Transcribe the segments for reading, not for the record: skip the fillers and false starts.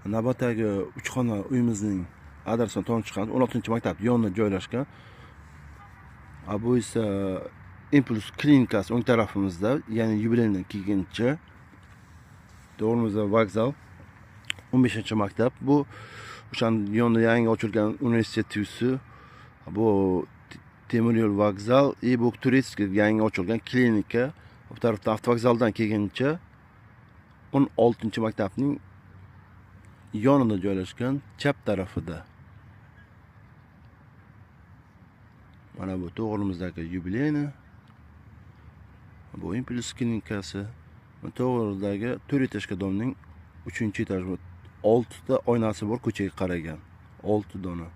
Navbatdagi 3 xona uyimizning adresini to'g'ri chiqqan 16-maktab yonida joylashgan. Bu esa Impuls klinikasi o'ng tarafimizda, ya'ni yubileydan keyinchi. To'g'rimizda vokzal 15-maktab. Bu o'shaning yonida yangi ochilgan universitet uysi. Bu temir yo'l vokzal, bu turistik yangi ochilgan klinika. Bu tarafda avtovokzaldan kelguncha 16-maktabning yonida joylashgan, chap tarafida. Mana bu to'g'rimizdagi yubileyni. Bu Impuls klinikasi. To'g'ridagi 4 etajli domning 3-etaj 6 ta oynasi bor, ko'chaga qaragan. 6 dona.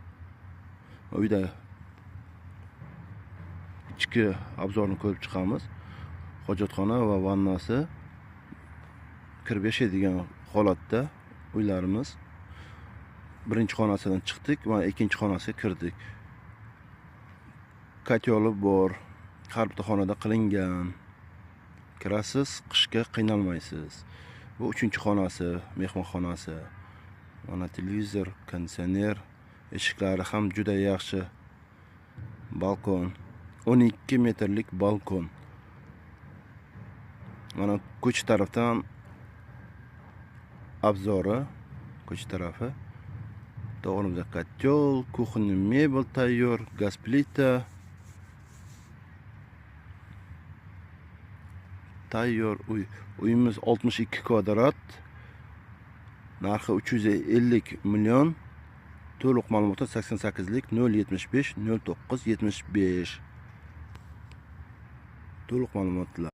Uyda ichki obzorni ko'rib chiqamiz. Hojatxona va vannasi kirib yashaydigan holatda uylarimiz. Birinchi xonasidan chiqdik va ikkinchi xonasiga kirdik. Katyoli bor, har bitta xonada qilingan. Kirasiz, qishga qiynalmaysiz. Bu 3-xonasi, mehmonxonasi. Mana televizor, konditsioner, eshiklari ham juda yaxshi. Balkon, 12 metrlik balkon. Mana ko'cha tarafdan obzori, ko'cha tarafi. To'g'rimizda kotyol, kuxonniy mebel tayyor, gaz plita tayyor uy. Uyimiz 62 kvadrat. Narxi 350 million. To'liq ma'lumotlar 88lik 075 09 75. To'liq ma'lumotlar